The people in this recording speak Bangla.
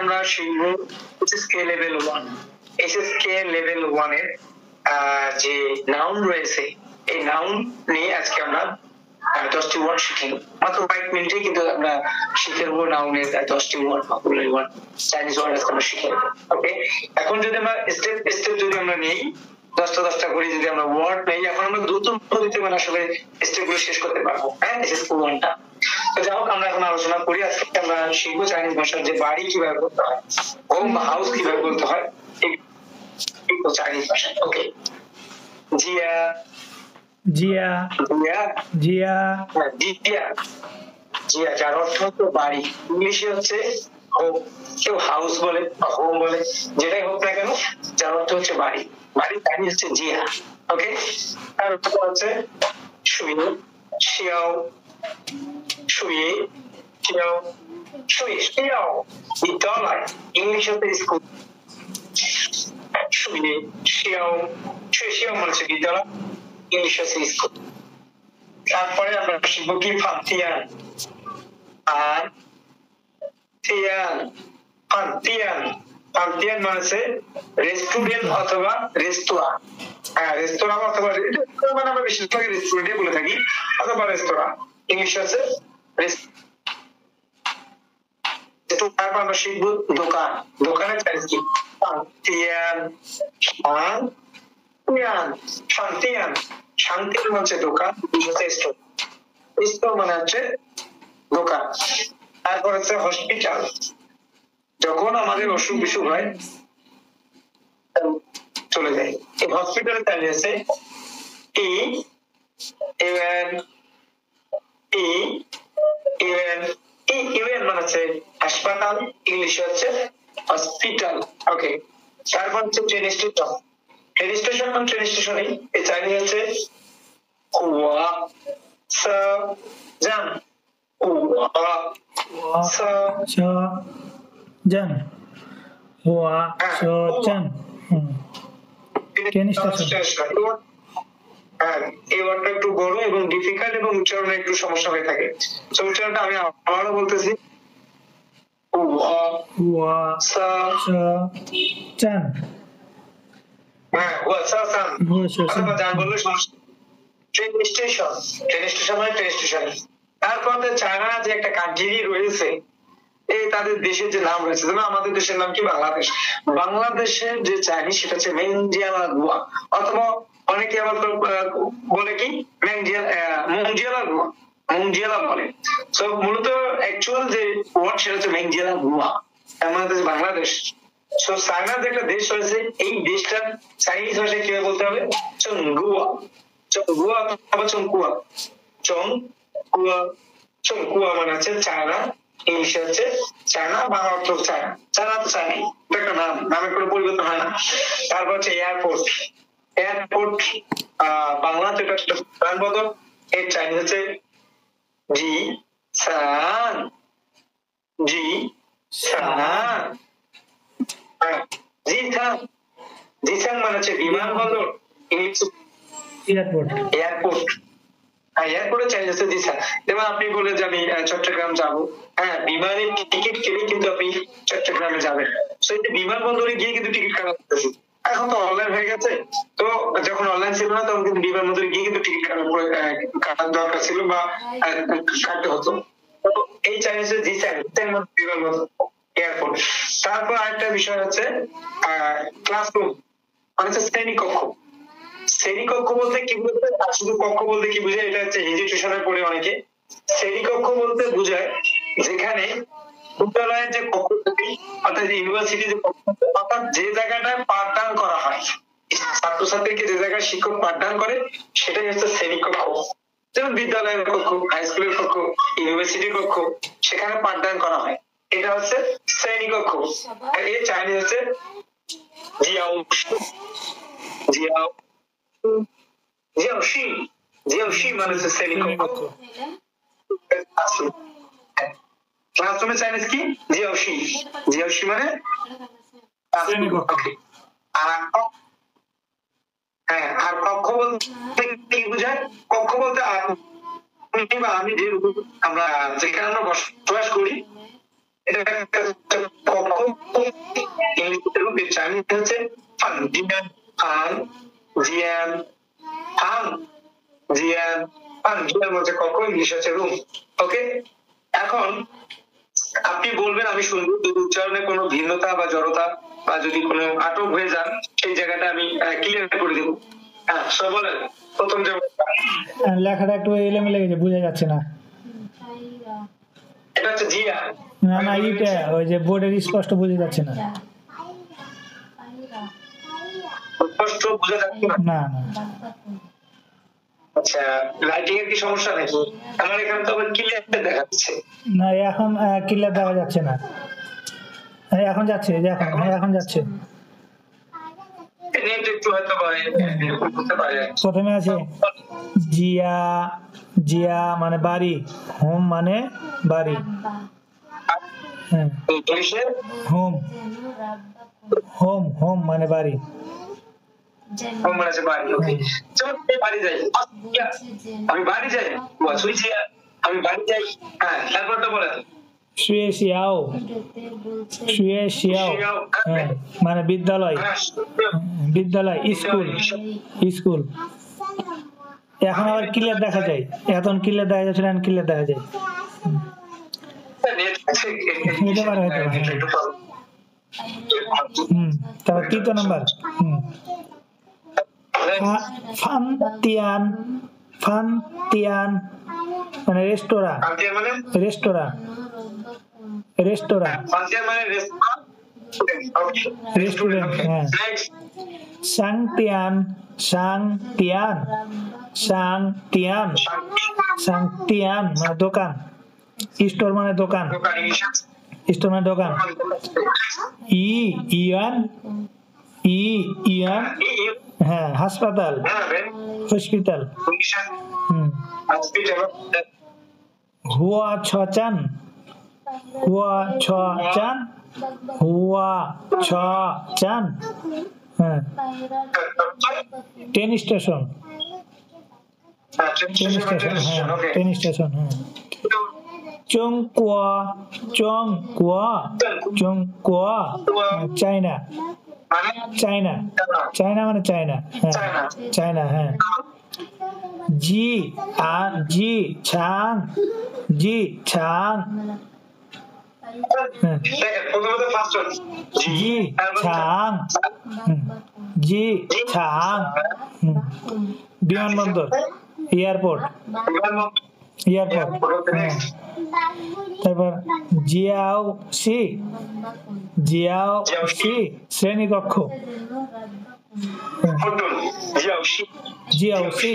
আমরা শিখবো এসএসকে লেভেল 1। এসএসকে লেভেল 1 এর যে নাউন রয়েছে এই নাউন নিয়ে আজকে আমরা 10টি ওয়ার্ড শিখি। মাত্র 5 মিনিটে কিন্তু আমরা শিখে নেব নাউনের 10টি word, vocabulary word, Chinese word আজকে আমরা শিখে নেব। ওকে, এখন যদি আমরা স্টেপ স্টেপ যদি আমরা নেই 10টা করে যদি আমরা ওয়ার্ড নেই, এখন আমরা দ্রুত পদ্ধতিতে মানে আসলে স্টেপগুলো শেষ করতে পারবো। হ্যাঁ, এসএসকে 1টা। তো যাই হোক, আমরা এখন আলোচনা করি। আজকে আমরা শিখবো চাইনিজ ভাষার যে বাড়ি কিভাবে বলতে হয়, হোম বা হাউস কিভাবে বলতে হয় এই চাইনিজ ভাষা। ওকে, জিয়া জিয়া জিয়া জিয়া জিয়া জিয়া, যার অর্থ হচ্ছে বাড়ি। ইংলিশে হচ্ছে হোম, কেউ হাউস বলে বা হোম বলে, যেটাই হোক না কেন, যার অর্থ হচ্ছে বাড়ি। বাড়ি চাইনিজ হচ্ছে জিয়া। ওকে, আর হচ্ছে শুয়ে, শিয়াও, শুয়ে, শিয়াও, শুয়ে, শিয়াও বিদ্যালয়, ইংলিশ হচ্ছে স্কুল। শুয়ে, শিয়াও, শুয়ে শিয়াও মানে হচ্ছে বিদ্যালয়, ইংলিশ হচ্ছে স্কুল। তারপরে আমরা শিখবো কি ফান্তিয়ান। আর তিয়ান, ফান্তিয়ান, ফান্তিয়ান মানে হচ্ছে রেস্টুরেন্ট অথবা রেস্তোরাঁ। হ্যাঁ, রেস্তোরাঁ অথবা মানে আমরা বেশিরভাগ রেস্টুরেন্টে বলে থাকি, অথবা রেস্তোরাঁ, ইংলিশ হচ্ছে তারপর আমরা শিখবো দোকান। দোকানের চাইনিজ কি? ফান্তিয়ান, শান্তিয়ান, শান্তিয়ান, শান্তিয়ান মানে হচ্ছে দোকান, স্টোর, স্টোর মানে হচ্ছে দোকান। তারপর হচ্ছে হসপিটাল, যখন আমাদের অসুখ বিসুখ হয় চলে যায়। এই হসপিটালে চালিয়েছে ই ইভেন ই ইভেন ই ইভেন মানে হচ্ছে হাসপাতাল, ইংলিশ হচ্ছে হসপিটাল। ওকে, তারপর হচ্ছে ট্রেন স্টেশন। ট্রেন স্টেশন মানে ট্রেন স্টেশনে এই চাইনিজ হচ্ছে হুয়া সা জান, হুয়া সা জান, হুয়া জান। Train station. হ্যাঁ, এই ওয়ার্ডটা একটু বড় এবং ডিফিকাল্ট এবং উচ্চারণে একটু সমস্যা হয়ে থাকে। তো উচ্চারণটা আমি আবারও বলতেছি, হুয়া হুয়া সা জান। হ্যাঁ, হুয়া সা জান, হুয়া সা অথবা জান বললে সমস্যা। ট্রেন স্টেশন, ট্রেন স্টেশন মানে ট্রেন স্টেশন। তারপর চায়না যে একটা কান্ট্রি রয়েছে, এই তাদের দেশের যে নাম রয়েছে, যেমন আমাদের দেশের নাম কি বাংলাদেশ, বাংলাদেশের যে চাইনিজ সেটা হচ্ছে মেনজিয়ালা গুয়া, অথবা অনেকে আবার বলে কি মংজিয়ালা গুয়া, মংজিয়ালা বলে। তো মূলত অ্যাকচুয়াল যে ওয়ার্ড সেটা হচ্ছে মেনজিয়ালা গুয়া, আমাদের বাংলাদেশ। তো চায়নার যে একটা দেশ রয়েছে, এই দেশটার চাইনিজ ভাষায় কিভাবে বলতে হবে? চংগুয়া, চংগুয়া অথবা চংকুয়া, চংকুয়া, চংকুয়া মানে হচ্ছে চায়না, ইংলিশ হচ্ছে চায়না, বাংলা অর্থ চায়না। চায়না তো চায়না, এটা একটা নাম, নামের কোনো পরিবর্তন হয় না। তারপর হচ্ছে এয়ারপোর্ট। এয়ারপোর্ট বাংলা যেটা বিমানবন্দর, এর চাইনিজ হচ্ছে জি সান, জি সান, জি সান, জি সান মানে হচ্ছে বিমানবন্দর, ইংলিশ এয়ারপোর্ট। এয়ারপোর্ট, এয়ারপোর্টে চাইনিজ হচ্ছে জি স্যার। যেমন আপনি বলে যে আমি চট্টগ্রাম যাবো, হ্যাঁ, বিমানের টিকিট কেটে কিন্তু আপনি চট্টগ্রামে যাবেন। তো এই যে বিমানবন্দরে গিয়ে কিন্তু টিকিট কাটা লাগতেছে, এখন তো অনলাইন হয়ে গেছে। তো যখন অনলাইন ছিল না তখন কিন্তু বিমানবন্দরে গিয়ে কিন্তু টিকিট কাটার দরকার ছিল বা কাটতে হতো। তো এই চাইনিজের জি স্যার বিমানবন্দর, এয়ারপোর্ট। তারপর আরেকটা বিষয় হচ্ছে ক্লাসরুম মানে হচ্ছে শ্রেণীকক্ষ। শ্রেণীকক্ষ বলতে কি বলতে, শুধু কক্ষ বলতে কি বুঝায়, এটা হচ্ছে এডুকেশনে পড়ে অনেকে। শ্রেণীকক্ষ বলতে বোঝায় যেখানে বিদ্যালয়ের যে কক্ষ থাকে, অর্থাৎ ইউনিভার্সিটি যে কক্ষ, অর্থাৎ যে জায়গাটায় পাঠদান করা হয়, ছাত্রছাত্রীকে যে জায়গায় শিক্ষক পাঠদান করে সেটাই হচ্ছে শ্রেণীকক্ষ। যেমন বিদ্যালয়ের কক্ষ, হাই স্কুলের কক্ষ, ইউনিভার্সিটির কক্ষ, সেখানে পাঠদান করা হয়, এটা হচ্ছে শ্রেণীকক্ষ। এই চাইনিজ হচ্ছে জিয়াও, জিয়াও, জিয়াওশি, জিয়াওশি মানে হচ্ছে শ্রেণীকক্ষ। ক্লাসরুমে চাইনিজ কি? জিয়াওশি, জিয়াওশি মানে শ্রেণীকক্ষ। হ্যাঁ, আর কক্ষ বলতে কি বোঝায়? কক্ষ বলতে আমি যে আমরা যেখানে আমরা বসবাস করি এটা একটা কক্ষ, ইংরেজিতে রূপ চাইনিজ হচ্ছে ফান, জিয়ান ফান, জিয়ান ফান, জিয়ান ফান, জিয়ান হচ্ছে কক্ষ, ইংলিশ হচ্ছে রুম। ওকে, এখন আপনি বলবেন, আমি শুনবো, যদি উচ্চারণে কোনো ভিন্নতা বা জড়তা বা যদি কোনো আটক হয়ে যান সেই জায়গাটা আমি ক্লিয়ার করে দেবো। হ্যাঁ, সব বলেন। প্রথম যে লেখাটা একটু এলোমেলো গেছে, বোঝা যাচ্ছে না। এটা হচ্ছে জিয়া, না না, এইটা ওই যে বোর্ডের স্পষ্ট বোঝা যাচ্ছে না। স্পষ্ট বোঝা যাচ্ছে না। না না, আচ্ছা, লাইটিং এর কি সমস্যা নাকি? আমার এখানে তো আবার ক্লিয়ার দেখাচ্ছে। না এখন ক্লিয়ার দেখা যাচ্ছে না। এখন যাচ্ছে, এই যে এখন যাচ্ছে। নেট একটু হয়তো বা এরকম হতে পারে। প্রথমে আছে জিয়া, জিয়া মানে বাড়ি, হোম মানে বাড়ি। হ্যাঁ, ইংলিশে হোম, হোম হোম মানে বাড়ি। হোম মানে বাড়ি। ওকে, চলো বাড়ি যাই। আমি বাড়ি যাই, সুই জিয়া, আমি বাড়ি যাই। হ্যাঁ, তারপরটা বলেন। শুয়ে শিয়াও, শুয়ে শিয়াও, হ্যাঁ মানে বিদ্যালয়, বিদ্যালয়, স্কুল, স্কুল। এখন আবার ক্লিয়ার দেখা যায়, এখন ক্লিয়ার দেখা যাচ্ছে না, ক্লিয়ার দেখা যায়। হতে পারে, হতে পারে। তারপর তৃতীয় number, fun Tian, fun Tian মানে রেস্তোরাঁ, রেস্তোরাঁ, রেস্তোরাঁ, রেস্টুরেন্ট। হ্যাঁ, সাং তিয়ান, সাং তিয়ান, সাং তিয়ান, সাং তিয়ান মানে দোকান, স্টোর মানে দোকান, স্টোর মানে দোকান। ই ইয়ান, ই ইয়ান, হ্যাঁ হাসপাতাল, হসপিটাল। হুয়া ছচান, হুয়া ছচান, হুয়া ছচান, হ্যাঁ ট্রেন স্টেশন, ট্রেন স্টেশন, হ্যাঁ ট্রেন স্টেশন। হ্যাঁ, চংকুয়া, চংকুয়া, চংকুয়া চায়না, চায়না, চায়না মানে চায়না, হ্যাঁ চায়না। হ্যাঁ, জি জি ছাং, জি ছাং, জি ছাং, জি ছাং। বিমানবন্দর, এয়ারপোর্ট, এয়ারপোর্ট। হ্যাঁ, তারপর জিয়াও সি, জিয়াও সি শ্রেণীকক্ষ, জিয়াও সি।